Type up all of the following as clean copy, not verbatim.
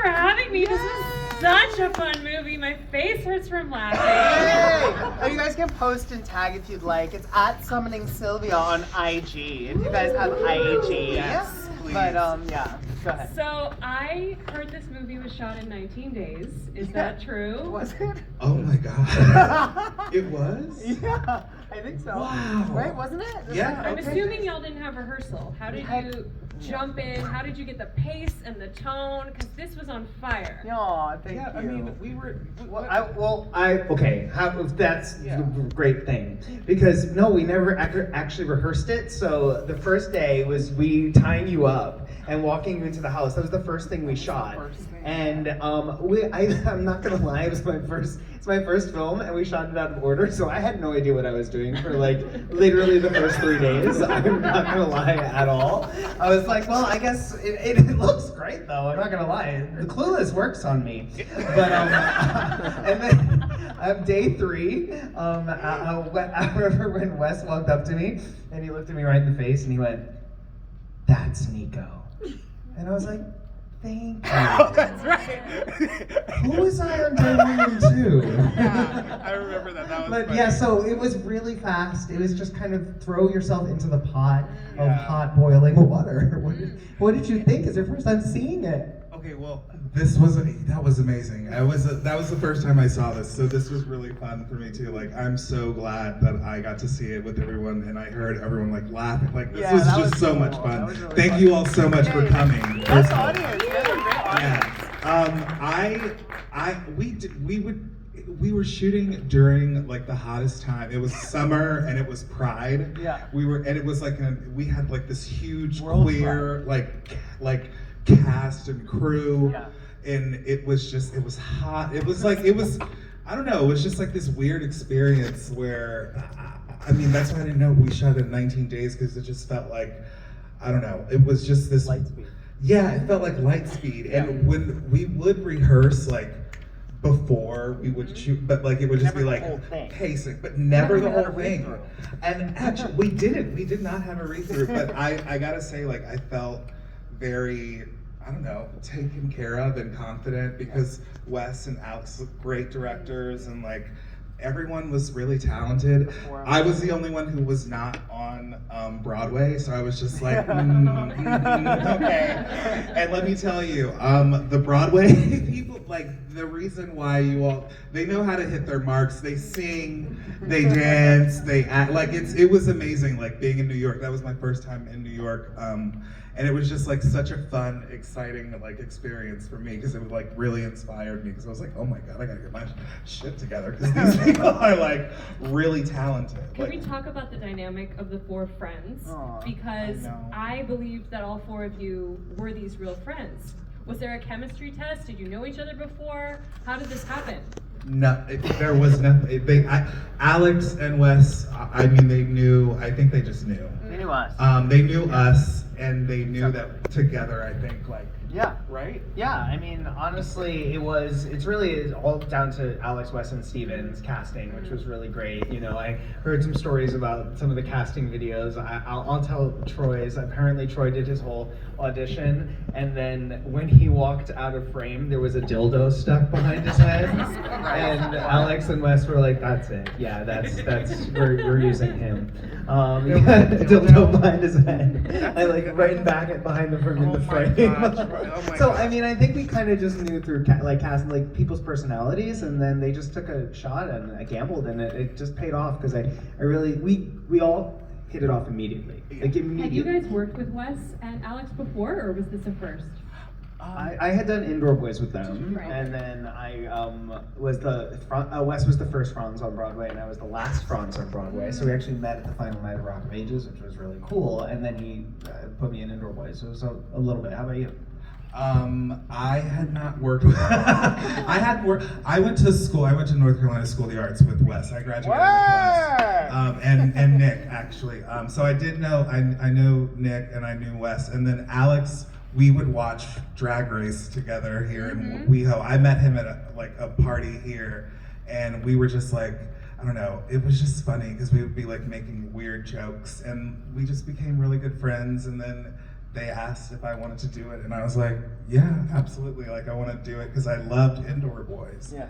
for having me. This is such a fun movie. My face hurts from laughing. Oh, you guys can post and tag if you'd like. It's at Summoning Sylvia on IG. If you guys have IG. Yes, please. But yeah, go ahead. So I heard this movie was shot in 19 days. Is that true? Was it? Oh my god. It was? Yeah, I think so. Wow. Right, wasn't it? Yeah. I'm Okay. assuming y'all didn't have rehearsal. How did you jump in? How did you get the pace and the tone? Because this was on fire. Aw, thank Yeah, you. I mean, we were. Okay, that's Yeah. a great thing. Because no, we never actually rehearsed it. So the first day was we tying you up and walking you into the house. That was the first thing we shot. And I'm not gonna lie, it's my first film, and we shot it out of order. So I had no idea what I was doing for like literally the first 3 days. I'm not gonna lie at all. I was like, well, I guess it looks great though. I'm not gonna lie. The Clueless works on me. But and then day 3, I remember when Wes walked up to me and he looked at me right in the face and he went, "That's Nico," and I was like, "Thank you." That's right. Who was I on day 1 and 2? Yeah, I remember that. That was But funny. yeah, so it was really fast. It was just kind of throw yourself into the pot of Yeah. hot boiling water. What did you think? It's your first time seeing it. Okay, well, that was amazing. That was the first time I saw this, so this was really fun for me too. Like, I'm so glad that I got to see it with everyone, and I heard everyone like laughing. Like, this was that just was so cool. much That fun. was really Thank fun. you all so much for coming. That's first of all. audience. You guys are great audience. We were shooting during like the hottest time. It was summer and it was Pride. Yeah. And it was like we had like this huge World queer like cast and crew. Yeah. And it was hot. It was I don't know, it was just like this weird experience where I mean, that's why I didn't know we shot it in 19 days, because it just felt like, I don't know, it was just this Light speed. Yeah, it felt like light speed. And when we would rehearse like before we would shoot, but like it would just Never be the like whole thing. pacing, but never the Never had whole a thing. read-through. And actually we did not have a read through, but I gotta say, like, I felt very, I don't know, taken care of and confident, because Wes and Alex look great directors, and like everyone was really talented. I was the only one who was not on Broadway, so I was just like, okay. And let me tell you, the Broadway people, like, the reason why you all, they know how to hit their marks. They sing, they dance, they act. Like, it was amazing, like, being in New York. That was my first time in New York. And it was just like such a fun, exciting like experience for me, because it like really inspired me, because I was like, oh my god, I gotta get my shit together, because these people are like really talented. Can Like, we talk about the dynamic of the 4 friends? Aw, Because I know. I believed that all 4 of you were these real friends. Was there a chemistry test? Did you know each other before? How did this happen? No, there was nothing. Alex and Wes, I mean, they knew. I think they just knew. They knew us. They knew us, and they knew that together. I think, like, Yeah. right? Yeah, I mean, honestly, it's really all down to Alex, Wes, and Steven's casting, which was really great. You know, I heard some stories about some of the casting videos. I'll tell Troy's. Apparently, Troy did his whole audition, and then when he walked out of frame, there was a dildo stuck behind his head, and Alex and Wes were like, "That's it. Yeah, that's we're using him." Yeah, dildo behind his head. I like right back behind the in the Oh my frame. gosh, right. Oh my So gosh. I mean, I think we kind of just knew through casting like people's personalities, and then they just took a shot and I gambled, and it just paid off, because I really we all hit it off immediately. Like Have immediately. you guys worked with Wes and Alex before, or was this a first? I had done Indoor Boys with them, Right. and then I was Wes was the first Franz on Broadway, and I was the last Franz on Broadway. So we actually met at the final night of Rock of Ages, which was really cool. And then he put me in Indoor Boys, so it was a little bit. How about you? I had not worked with. I went to school. I went to North Carolina School of the Arts with Wes. I graduated with Wes, and Nick actually. So I did know. I know Nick and I knew Wes, and then Alex. We would watch Drag Race together here in WeHo. I met him at a party here, and we were just like, I don't know, it was just funny, because we would be like making weird jokes, and we just became really good friends. And then they asked if I wanted to do it, and I was like, yeah, absolutely. Like, I want to do it because I loved Indoor Boys. Yeah.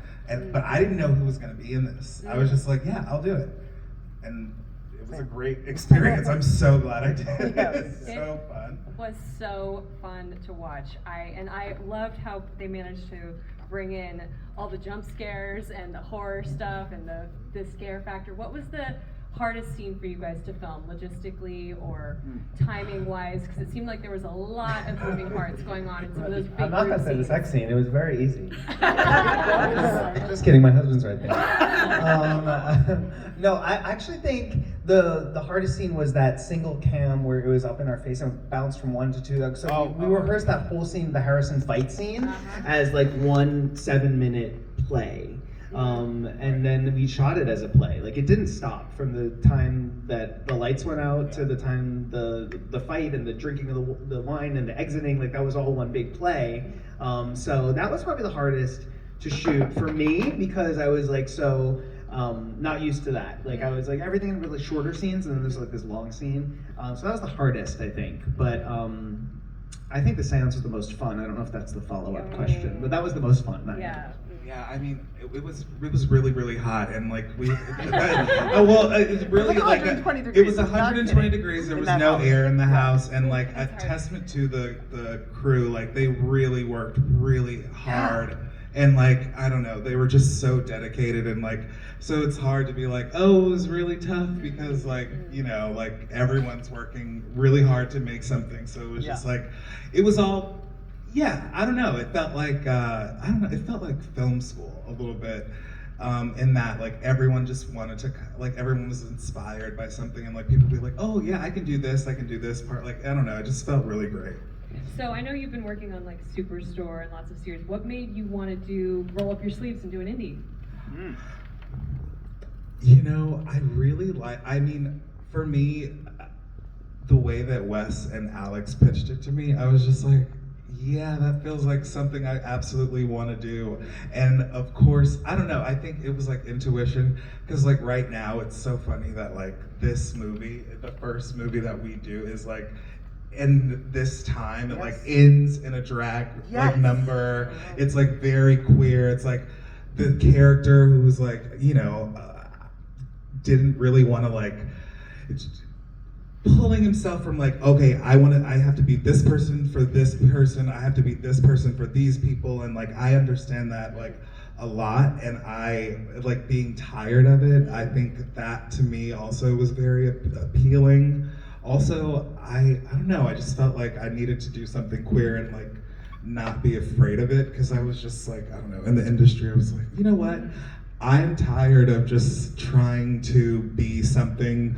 But I didn't know who was going to be in this. I was just like, yeah, I'll do it. And it was a great experience. I'm so glad I did. It was so fun. It was so fun to watch. I loved how they managed to bring in all the jump scares and the horror stuff and the scare factor. What was the hardest scene for you guys to film, logistically or timing wise? Because it seemed like there was a lot of moving parts going on in some of those big I'm not group gonna say the scenes. sex scene. It was very easy. Just kidding. My husband's right there. No, I actually think the hardest scene was that single cam where it was up in our face and bounced from 1 to 2. So we rehearsed that whole scene, the Harrison fight scene, as like 1 7-minute play. And then we shot it as a play. Like, it didn't stop from the time that the lights went out to the time the fight and the drinking of the wine and the exiting. Like, that was all one big play. So that was probably the hardest to shoot for me, because I was like so not used to that. Like, I was like, everything in really shorter scenes, and then there's like this long scene. So that was the hardest, I think. But I think the seance was the most fun. I don't know if that's the follow-up question, but that was the most fun. Yeah. Yeah, I mean, it was really, really hot, and like it was really like like 120 it degrees. was 120 degrees. There In was that no house. air in the house, and like a That's hard. testament to the crew. Like, they really worked really hard, and like, I don't know, they were just so dedicated, and like, so it's hard to be like, oh, it was really tough, because like, you know, like, everyone's working really hard to make something. So it was just like, it was all. Yeah, I don't know. It felt like it felt like film school a little bit, in that like everyone just wanted to, like, everyone was inspired by something, and like people would be like, oh yeah, I can do this part. Like, I don't know. It just felt really great. So I know you've been working on like Superstore and lots of series. What made you want to roll up your sleeves and do an indie? You know, I really like. I mean, for me, the way that Wes and Alex pitched it to me, I was just like, yeah, that feels like something I absolutely want to do. And of course, I don't know, I think it was like intuition, because like right now it's so funny that like this movie, the first movie that we do, is like in this time, it like ends in a drag like number. It's like very queer. It's like the character who was like, you know, didn't really want to like, pulling himself from like, okay, I have to be this person for this person, I have to be this person for these people, and like, I understand that like a lot, and I like being tired of it. I think that to me also was very appealing. Also, I don't know, I just felt like I needed to do something queer and like not be afraid of it, because I was just like, I don't know, in the industry, I was like, you know what? I'm tired of just trying to be something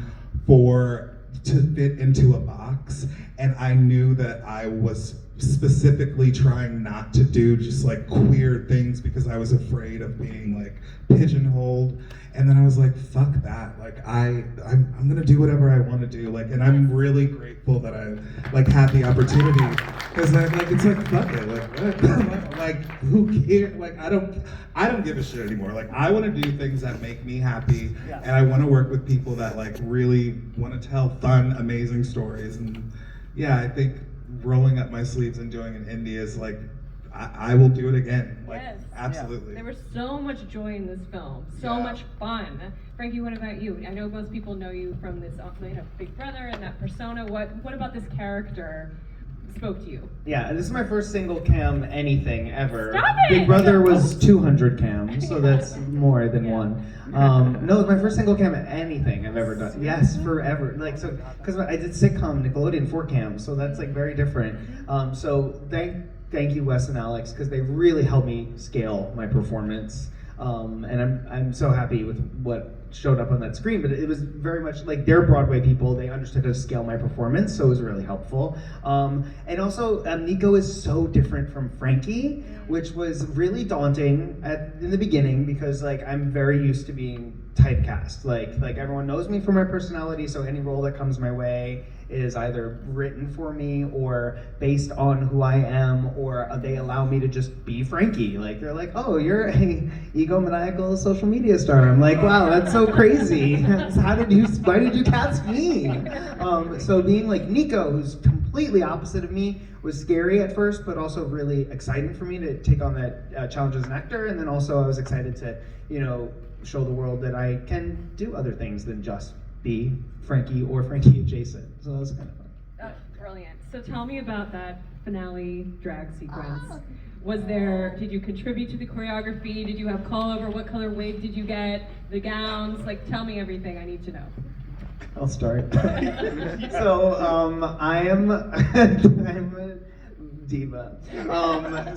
to fit into a box, and I knew that I was specifically trying not to do just like queer things because I was afraid of being like pigeonholed. And then I was like, fuck that, like I'm gonna do whatever I want to do, like, and I'm really grateful that I like had the opportunity, because I'm like, it's like, fuck it, like what? Like, who cares? Like, I don't give a shit anymore. Like, I want to do things that make me happy, and I want to work with people that like really want to tell fun, amazing stories. And yeah, I think rolling up my sleeves and doing an indie is like, I will do it again. Like, Yes. absolutely. There was so much joy in this film, so much fun. Frankie, what about you? I know most people know you from this, Big Brother and that persona. What about this character spoke to you? Yeah, this is my first single cam anything ever. Stop it! Big Brother was 200 cams, so that's more than one. No, it's my first single cam anything I've ever done. Yes, forever. Like, so, because I did sitcom Nickelodeon 4 cams, so that's like very different. So thank you, Wes and Alex, because they really helped me scale my performance. And I'm so happy with what showed up on that screen, but it was very much like they're Broadway people. They understood how to scale my performance, so it was really helpful. And also, Nico is so different from Frankie, which was really daunting in the beginning, because like I'm very used to being typecast. Like everyone knows me for my personality, so any role that comes my way is either written for me or based on who I am, or they allow me to just be Frankie. Like, they're like, oh, you're a egomaniacal social media star. I'm like, wow, that's so crazy. Why did you cast me? So being like Nico, who's completely completely opposite of me was scary at first, but also really exciting for me to take on that challenge as an actor. And then also I was excited to, you know, show the world that I can do other things than just be Frankie or Frankie adjacent. So that was kind of fun. Brilliant. So tell me about that finale drag sequence. Did you contribute to the choreography? Did you have call over? What color wig did you get? The gowns? Like, tell me everything. I need to know. I'll start. So I'm a diva.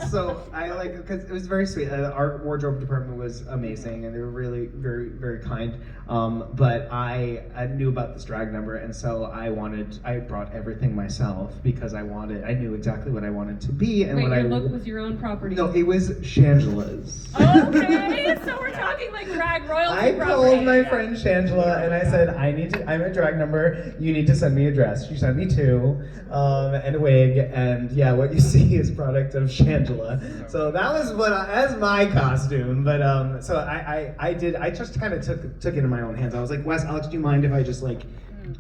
So I like, because it was very sweet. Our wardrobe department was amazing, and they were really very, very kind. But I knew about this drag number, and so I brought everything myself because I knew exactly what I wanted to be, and Wait, what your look was your own property? No, it was Shangela's. Okay, so we're talking like drag royalty I property. called my friend Shangela and I said, I'm a drag number, you need to send me a dress. She sent me 2, and a wig, and yeah, what you see is product of Shangela. So that was that's my costume, but so I just kind of took it in my own hands. I was like, Wes, Alex, do you mind if I just like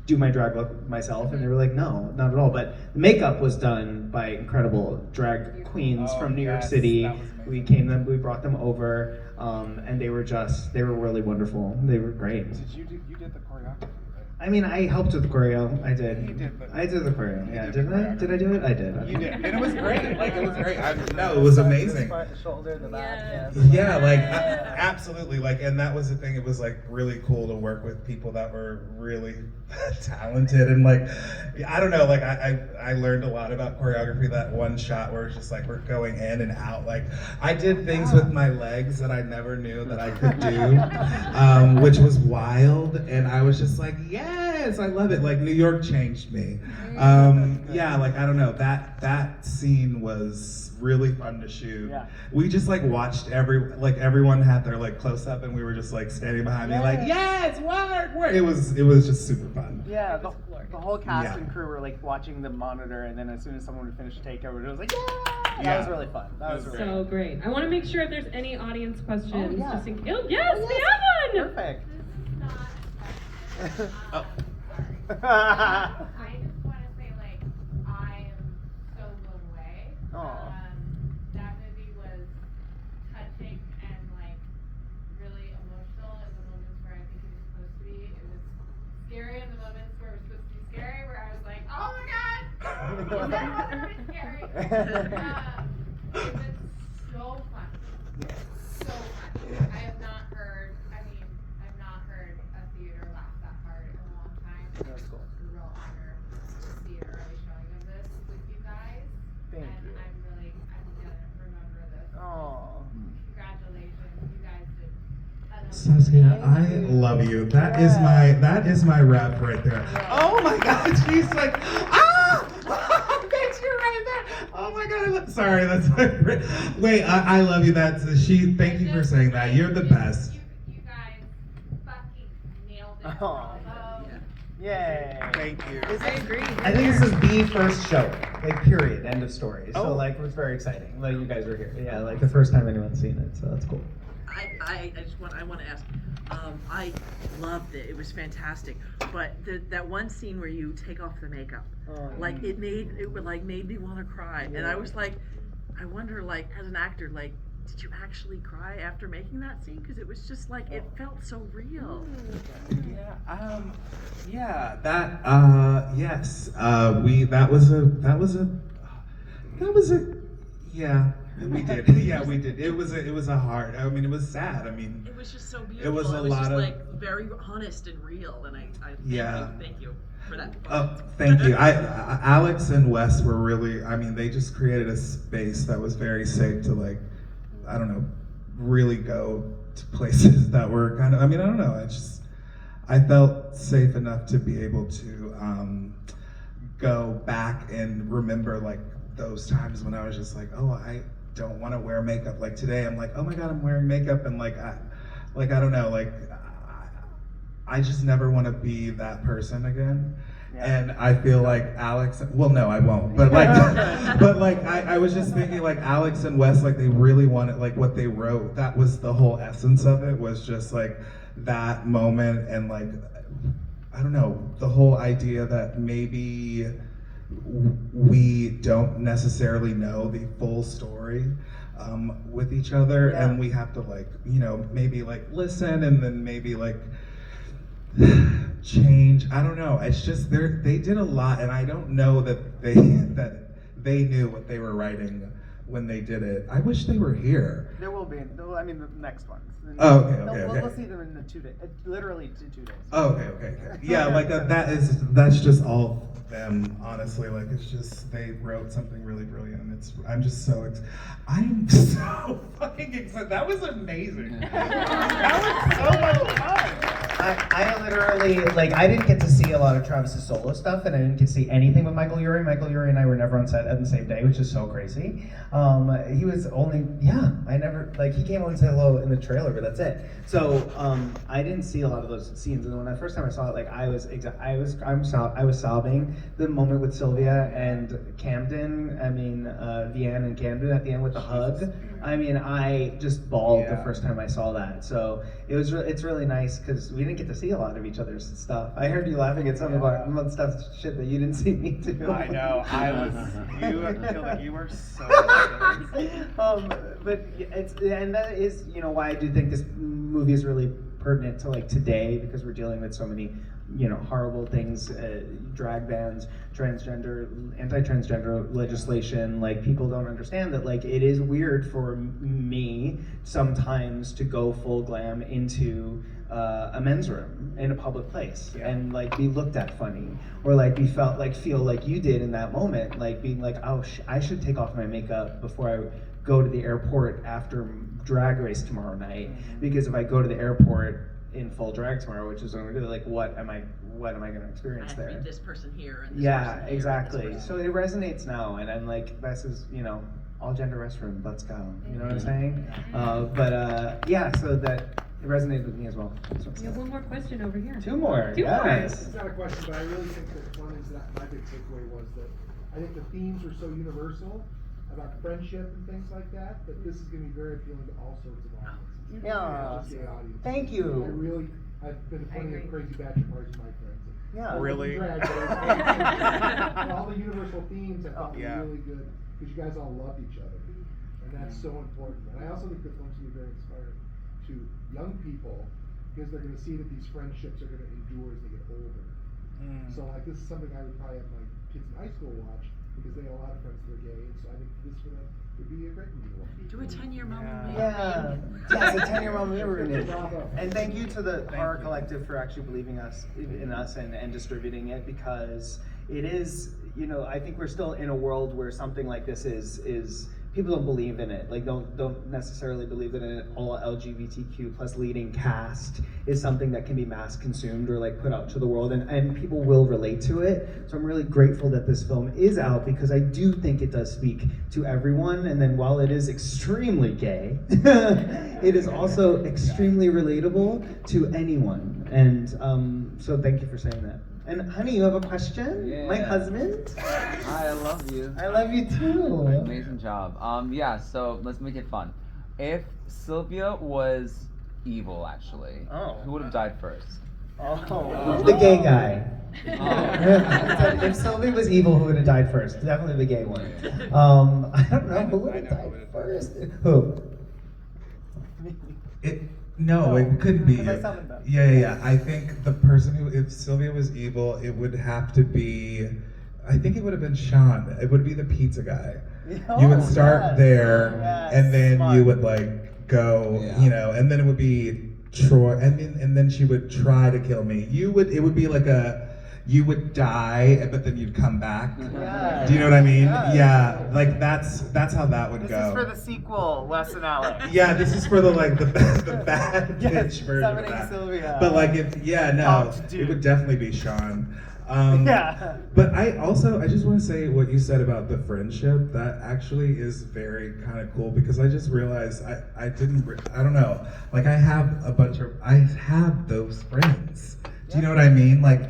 do my drag look myself? And they were like, no, not at all. But the makeup was done by incredible drag queens from New York City. We brought them over, and they were really wonderful. They were great. You did the choreography, right? I mean, I helped with the choreo. I did. You did, but I did the choreo. Yeah, did didn't the I? choreography. Did I do it? I did. You did, and it was great. Like it was great. No, it was amazing. The shoulder, the back. Yeah, like absolutely. Like, and that was the thing. It was like really cool to work with people that were really talented, and like, I don't know. Like, I learned a lot about choreography. That one shot where it's just like we're going in and out. Like, I did things with my legs that I never knew that I could do, which was wild. And I was just like, yes, I love it. Like, New York changed me. Yeah, like I don't know. That scene was really fun to shoot. Yeah. We just like watched everyone had their like close up, and we were just like standing behind me like, yes, work. It was just super fun. Yeah, the whole cast and crew were like watching the monitor, and then as soon as someone would finish a takeover, it was like, yeah! That was really fun. That was really So great. I want to make sure if there's any audience questions. yeah. Just in, yes, we have one! perfect. Oh. I just want to say, like, I am so blown away. Aw. That movie was touching and, like, really emotional in the moments where I think it was supposed to be. It was scary in the moments where it was supposed to be scary, where I was like, oh my god! Is that supposed to be scary? It was so fun. So fun. I have not heard a theater laugh that hard in a long time. That's cool. It's a real honor to see an early showing of this with you guys. Thank and you. I'm gonna remember this. Aw. Congratulations, you guys did an Saskia, I amazing- love you. That is my rep right there. Oh my God, she's like, bitch, you're right there. Oh my God, sorry, that's wait, I love you. Thank you for saying that. You're the best. You guys fucking nailed it. Aw. Bravo. Yay. Thank you. I agree. I think this is the first show, like period, end of story. So Oh. like it was very exciting. Like you guys were here. Yeah, like the first time anyone's seen it, so that's cool. I want to ask. I loved it. It was fantastic. But that one scene where you take off the makeup, like it made me want to cry. And I was like, I wonder, like as an actor, like did you actually cry after making that scene? Because it was just like it felt so real. Yeah, yes. Yeah, we did. Yeah, we did. It was a hard. I mean, it was sad. I mean, It was just so beautiful. It was a just lot of- like very honest and real. And I thank you for that. oh, thank you. Alex and Wes were really. I mean, they just created a space that was very safe to like, I don't know, really go to places that were kind of. I mean, I don't know. I felt safe enough to be able to go back and remember like those times when I was just like, oh, I don't want to wear makeup. Like today, I'm like, oh my God, I'm wearing makeup, and like I don't know, like I just never want to be that person again. Yeah. And I feel like Alex, well, no, I won't. But like, I was just thinking like Alex and Wes, like they really wanted, like what they wrote, that was the whole essence of it, was just like that moment, and like, I don't know, the whole idea that maybe we don't necessarily know the full story with each other, Yeah. and we have to like, you know, maybe like listen and then maybe like change. I don't know. It's just they did a lot, and I don't know that they knew what they were writing when they did it. I wish they were here. There will be. I mean, the next ones. Oh, okay. We'll see them in the 2 days. Literally 2 days. Oh, okay. Yeah, like that's just all them. Honestly, like it's just they wrote something really brilliant, and I'm just so I'm so fucking excited. That was amazing. That was so much fun. I literally, like, I didn't get to see a lot of Travis's solo stuff, and I didn't get to see anything with Michael Urie. Michael Urie and I were never on set at the same day, which is so crazy. He was only, I never, like, he came on and said hello in the trailer, but that's it. So, I didn't see a lot of those scenes, and when the first time I saw it, like, I was sobbing. The moment with Sylvia and Camden, Vianne and Camden at the end with the hug. I mean, I just bawled the first time I saw that. So it's really nice because we didn't get to see a lot of each other's stuff. I heard you laughing at some of our shit that you didn't see me do. I know. I feel like you were so but that is, you know, why I do think this movie is really pertinent to like today, because we're dealing with so many, you know, horrible things, drag bans, anti-transgender legislation. Like, people don't understand that, like, it is weird for me sometimes to go full glam into a men's room in a public place and like be looked at funny, or like feel like you did in that moment, like being like, oh, I should take off my makeup before I go to the airport after Drag Race tomorrow night, because if I go to the airport in full drag tomorrow, which is really like, what am I going to experience there? I have to be this person here and this Yeah, person here, exactly. and this So person. it resonates now, and I'm like, this is, you know, all gender restroom, let's go. You know what I'm saying? So that it resonated with me as well. We have one more question over here. Two more. Two more. Yes. It's not a question, but I really think that one is that my big takeaway was that I think the themes are so universal about friendship and things like that this is going to be very appealing to all sorts of audiences. Yeah. Not just gay audiences. Thank you. I've been to plenty agree. of crazy bachelor parties with my friends. Yeah. Really? Drag, but all the universal themes I thought Yeah. were really good because you guys all love each other, and that's so important. And I also think the film's going to be very inspiring to young people because they're going to see that these friendships are going to endure as they get older. So like this is something I would probably have my kids in high school watch because they have a lot of friends that are gay, and so I think this would be a great movie to watch. Do a 10-year Mama Yeah. Yes, a 10-year Mama Mia reunion. Bravo. And thank you to the Horror Collective for actually believing in us and distributing it, because it is, you know, I think we're still in a world where something like this is people don't believe in it. Like, don't necessarily believe that an all LGBTQ plus leading cast is something that can be mass consumed or like put out to the world, and people will relate to it. So I'm really grateful that this film is out, because I do think it does speak to everyone. And then while it is extremely gay, it is also extremely relatable to anyone. And so thank you for saying that. And honey, you have a question? Yeah. My husband? I love you. I love you too. Amazing job. So let's make it fun. If Sylvia was evil, actually, who would have died first? The gay guy. Oh. If Sylvia was evil, who would have died first? Definitely the gay one. I don't know who would have died first. Who? No, it couldn't be. Because I summoned them. Yeah. I think the person who, if Sylvia was evil, it would have to be, I think it would have been Sean. It would be the pizza guy. You would start there, and then smart. you would like go, you know, and then it would be Troy, and then she would try to kill me. It would be like you would die, but then you'd come back. Yes. Do you know what I mean? Yes. Yeah, like that's how that would This go. is for the sequel, Les and Alex. Yeah, this is for the bad Yes, bitch version of summoning that. Sylvia. But like Talk to it would definitely be Sean. Yeah. But I just want to say what you said about the friendship. That actually is very kind of cool, because I just realized I don't know. Like I have those friends. Do you know what I mean? Like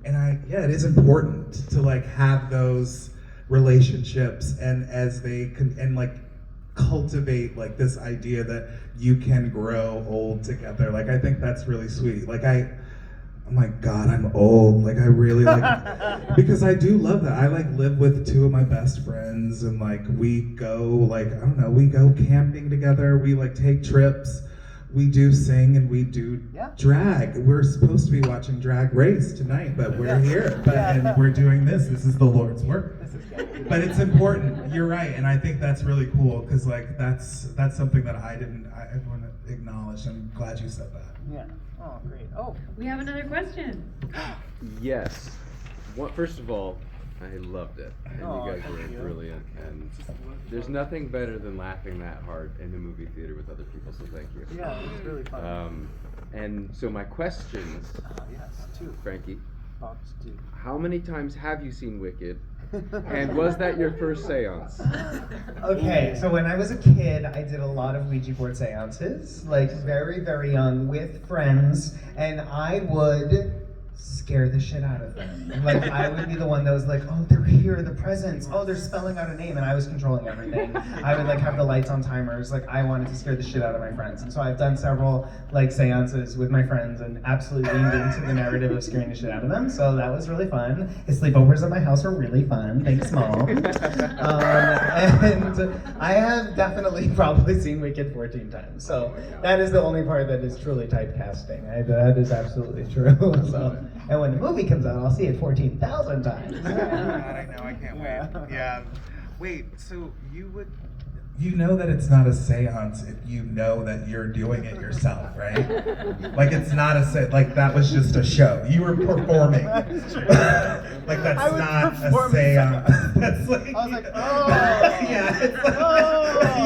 it is important to like have those relationships, and as they can, and like cultivate like this idea that you can grow old together. Like I think that's really sweet. Like oh my God, I'm old. Like I really like, because I do love that. I like live with two of my best friends and like we go like, I don't know, we go camping together. We like take trips. We do sing and we do drag. We're supposed to be watching Drag Race tonight, but we're here. And we're doing this. This is the Lord's work. But it's important. You're right, and I think that's really cool because like that's something that I want to acknowledge. I'm glad you said that. Yeah. Oh, great. Oh, We have another question. Yes. First of all, I loved it, and Oh, you guys thank were you. brilliant. And there's nothing better than laughing that hard in a movie theater with other people. So thank you. yeah, it was really fun. And so my questions, Yes, two. Frankie, Box two. how many times have you seen Wicked? And was that your first seance? Okay, so when I was a kid, I did a lot of Ouija board seances, like very, very young, with friends, and I would scare the shit out of them. Like, I would be the one that was like, oh, they're here, the presents, oh, they're spelling out a name, and I was controlling everything. I would like have the lights on timers, like I wanted to scare the shit out of my friends. And so I've done several like seances with my friends and absolutely leaned into the narrative of scaring the shit out of them, so that was really fun. The sleepovers at my house were really fun, thanks Mom. And I have definitely probably seen Wicked 14 times, so that is the only part that is truly typecasting. That is absolutely true. So, and when the movie comes out, I'll see it 14,000 times. God, I know, I can't wait. Yeah. Wait, so you know that it's not a seance if you know that you're doing it yourself, right? Like it's not like that was just a show. You were performing. Like that's not a seance. That's like, I was like, oh. Yeah, it's like,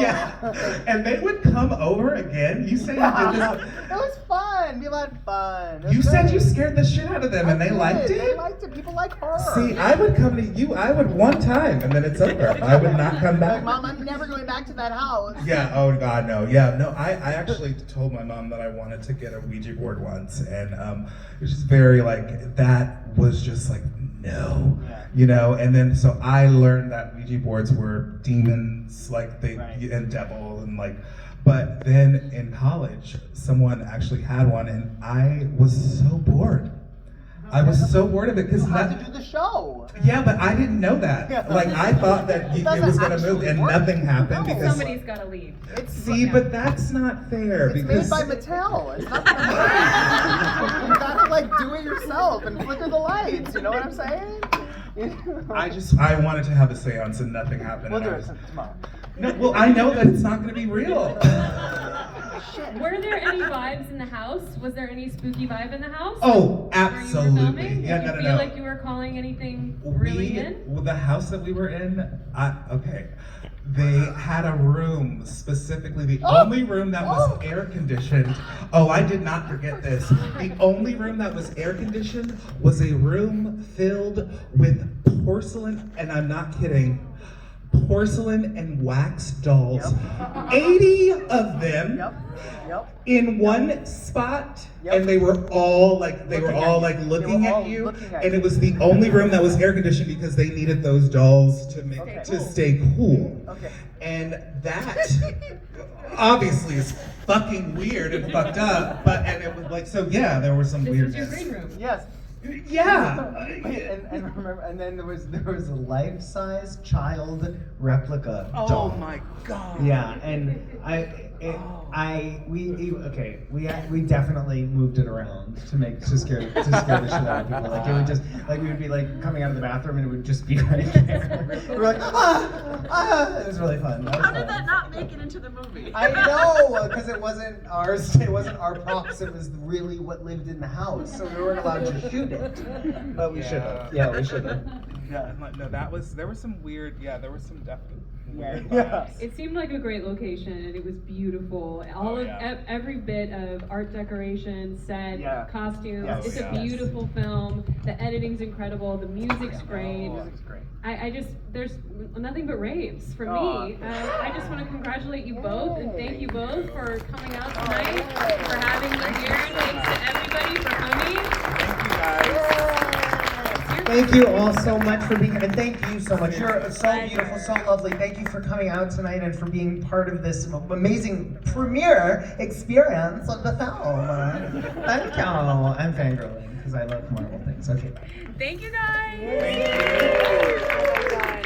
yeah. And they would come over again. You said you did this. It was fun. People had fun. You said you scared the shit out of them and they liked it? They liked it. People like horror. See, I would come to you, I would one time and then it's over. I would not come back. Like, Mom, I'm never going back to that house. Yeah, oh God, no. Yeah, no, I actually told my mom that I wanted to get a Ouija board once and it was just very like, that was just like, no. You know, and then so I learned that Ouija boards were demons, like and devil and like, but then in college, someone actually had one and I was so bored. I was so bored of it because you had to do the show. Yeah, but I didn't know that. Like I thought that it was gonna move and nothing happened because Somebody's gotta leave. see, but that's not fair It's because made by Mattel. It's not you gotta like do it yourself and flicker the lights. You know what I'm saying? I wanted to have a seance and nothing happened. We'll and do I it was- tomorrow. No, well, I know that it's not gonna be real. Were there any vibes in the house? Was there any spooky vibe in the house? Oh, During you were absolutely. filming? Yeah, Did no, you no, feel no. like you were calling anything really in? The house that we were in, okay. They had a room, specifically the only room that was air conditioned. Oh, I did not forget this. The only room that was air conditioned was a room filled with porcelain, and I'm not kidding, porcelain and wax dolls. 80 of them in one spot, and they were all like looking at you, and it was the only room that was air conditioned because they needed those dolls to stay cool. And that obviously is fucking weird and fucked up, and it was like, so yeah, there was some weirdness. This was your green room. Yes. Yeah. And remember, and then there was a life-size child replica Oh doll. my God. Yeah, and we definitely moved it around to scare the shit out of people. Like it would just like we would be like coming out of the bathroom and it would just be right there. We were like it was really fun. How did that not make it into the movie? I know, because it wasn't ours. It wasn't our props. It was really what lived in the house, so we weren't allowed to shoot it. But we should have. Yeah, we should have. Yeah, no, there was some weird, there was some definite weird Yeah. vibes. It seemed like a great location and it was beautiful. Every bit of art decoration, set, costumes. Yes. It's a beautiful film. The editing's incredible. The music's great. Music's great. There's nothing but raves from Aw. me. I just want to congratulate you both and thank you both for coming out tonight, for having me here. Thanks to everybody for coming. Thank you guys. Thank you all so much for being here, and thank you so much. You're so beautiful, so lovely. Thank you for coming out tonight and for being part of this amazing premiere experience of the film. Thank you. I'm fangirling. because I love Marvel things. Okay, bye. Thank you guys. Thank you. Oh my God.